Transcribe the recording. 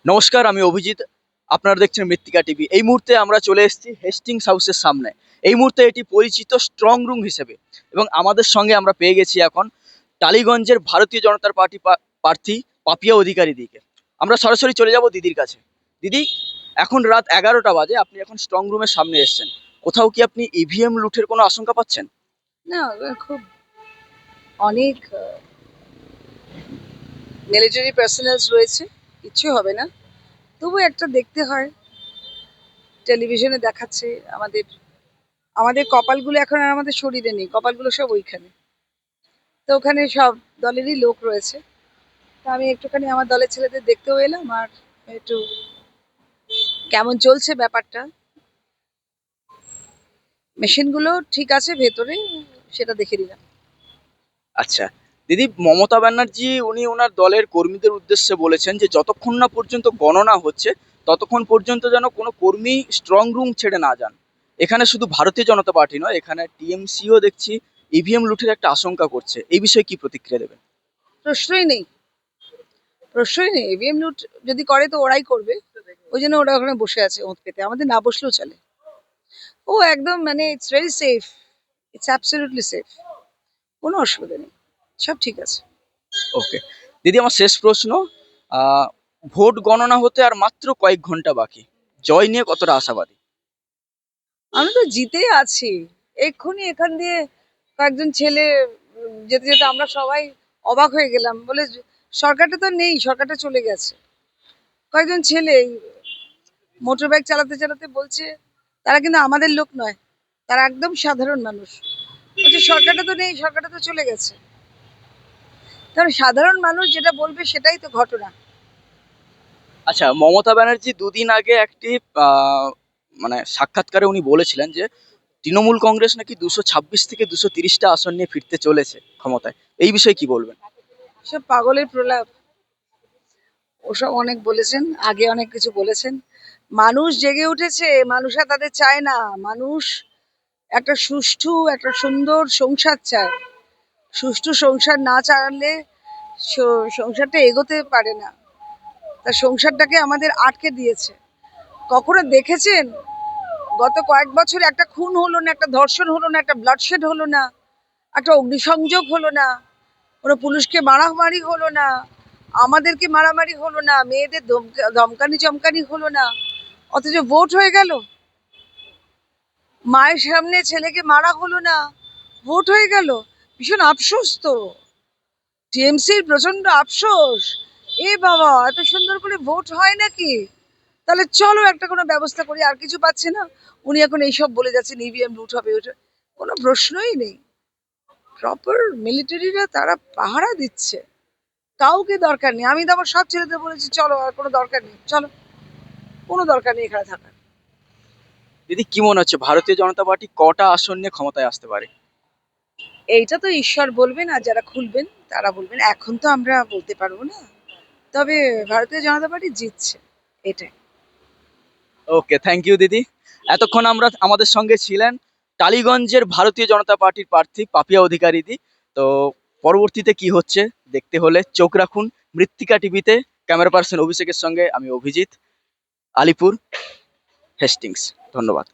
নমস্কার, আমি অভিজিৎ। আপনারা দেখছেন মৃত্তিকা টিভি। এই মুহূর্তে আমরা চলে এসেছি হেস্টিংস হাউসের সামনে। এই মুহূর্তে এটি পরিচিত স্ট্রং রুম হিসেবে, এবং আমাদের সঙ্গে আমরা পেয়ে গেছি এখন টালিগঞ্জের ভারতীয় জনতা পার্টি প্রার্থী পাপিয়া অধিকারী দিকে। আমরা সরাসরি চলে যাব দিদির কাছে। দিদি, এখন রাত 11টা বাজে, আপনি এখন স্ট্রং রুমের সামনে এসেছেন। কোথাও কি আপনি ইভিএম লুটের কোনো আশঙ্কা পাচ্ছেন? না, খুব অনেক মিলিটারি পার্সোনালস রয়েছে, কিচ্ছু হবে না। তবু একটা দেখতে হয়, টেলিভিশনে দেখাচ্ছে আমাদের আমাদের কপালগুলো এখন আর আমাদের শরীরে নেই, কপালগুলো সব ওইখানে। তো ওখানে সব দলেরই লোক রয়েছে। তো আমি একটুখানি আমার দলের ছেলেদের দেখতেও এলাম, আর একটু কেমন চলছে ব্যাপারটা, মেশিনগুলো ঠিক আছে ভেতরে, সেটা দেখে নিলাম। আচ্ছা দিদি, মমতা ব্যানার্জি উনি ওনার দলের কর্মীদের উদ্দেশ্যে বলেছেন যে যতক্ষণ না পর্যন্ত গণনা হচ্ছে ততক্ষণ পর্যন্ত যেন কোনো কর্মী স্ট্রং রুম ছেড়ে না যান। এখানে শুধু ভারতীয় জনতা পার্টি নয়, এখানে টিএমসিও দেখছি ইভিএম লুটের একটা আশঙ্কা করছে। এই বিষয়ে কি প্রতিক্রিয়া দেবেন? প্রশ্নই নেই, প্রশ্নই নেই। ইভিএম লুট যদি করে তো ওরাই করবে, ওই জন্য ওরা ওখানে বসে আছে ওঁত পেতে, আমাদের না বসলেও চলে। ও একদম মানে it's very safe, it's absolutely safe, কোনো অসুবিধা নেই, সব ঠিক আছে। ওকে দিদি, আমার শেষ প্রশ্ন। আহ, ভোট গণনা হতে আর মাত্র কয়েক ঘন্টা বাকি, জয় নিয়ে কতটা আশাবাদী? আমরা তো জিতেই আছি। এক্ষুনি এখান দিয়ে কয়েকজন ছেলে যেতে যেতে আমরা সবাই অবাক হয়ে গেলাম, বলে সরকারটা তো নেই, সরকারটা চলে গেছে। কয়েকজন ছেলে মোটর বাইক চালাতে চালাতে বলছে তারা কিন্তু আমাদের লোক নয়, তারা একদম সাধারণ মানুষ। বলছে সরকারটা তো নেই, সরকারটা তো চলে গেছে। কারণ সাধারণ মানুষ যেটা বলবে সেটাই তো ঘটনা। আচ্ছা, মমতা ব্যানার্জি দুদিন আগে একটি আহ, মানে সাক্ষাৎকারে উনি বলেছিলেন যে তৃণমূল কংগ্রেস নাকি 226 থেকে 230টা আসন নিয়ে ফিরতে চলেছে ক্ষমতায়। এই বিষয়ে কি বলবেন? সব পাগলের প্রলাপ। ওসব অনেক বলেছেন, আগে অনেক কিছু বলেছেন। মানুষ জেগে উঠেছে, মানুষ আর তাদের চায় না। মানুষ একটা সুষ্ঠু, একটা সুন্দর সংসার চায়। সুষ্ঠু সংসার না চালালে সংসারটা এগোতে পারে না। তা সংসারটাকে আমাদের আটকে দিয়েছে। কখনো দেখেছেন গত কয়েক বছর একটা খুন হলো না, একটা ধর্ষণ হলো না, একটা ব্লাডশেড হলো না, একটা অগ্নিসংযোগ হলো না, কোনো পুলিশকে মারামারি হলো না, আমাদেরকে মারামারি হলো না, মেয়েদের ধমকানি চমকানি হলো না, অথচ ভোট হয়ে গেল। মায়ের সামনে ছেলেকে মারা হলো না, ভোট হয়ে গেল। ভীষণ আফসোস তো, টিএমসির প্রচন্ড আফসোস। এ বাবা, এত সুন্দর করে ভোট হয় নাকি? তাহলে চলো একটা কোনো ব্যবস্থা করি, আর কিছু পাচ্ছে না। উনি এখন এইসব বলে যাচ্ছেন ইভিএম লুট হবে, ওটা কোনো প্রশ্নই নেই। প্রপার মিলিটারিরা তারা পাহারা দিচ্ছে, কাউকে দরকার নেই। আমি তো আমার সব ছেলেদের বলেছি চলো, আর কোনো দরকার নেই, চলো, কোনো দরকার নেই এখানে থাকার। দিদি, কি মনে হচ্ছে ভারতীয় জনতা পার্টি কটা আসন নিয়ে ক্ষমতায় আসতে পারে? এইটা তো ঈশ্বর বলবেন, আর যারা খুলবেন তারা বলবেন, এখন তো আমরা বলতে পারবো না। তবে ভারতীয় জনতা পার্টি জিতছে, এটাই। ওকে, থ্যাংক ইউ দিদি। এতক্ষণ আমরা আমাদের সঙ্গে ছিলেন টালিগঞ্জের ভারতীয় জনতা পার্টির প্রার্থী পাপিয়া অধিকারী দি। তো পরবর্তীতে কি হচ্ছে দেখতে হলে চোখ রাখুন মৃত্তিকা টিভিতে। ক্যামেরা পার্সন অভিষেকের সঙ্গে আমি অভিজিৎ, আলিপুর, হেস্টিংস। ধন্যবাদ।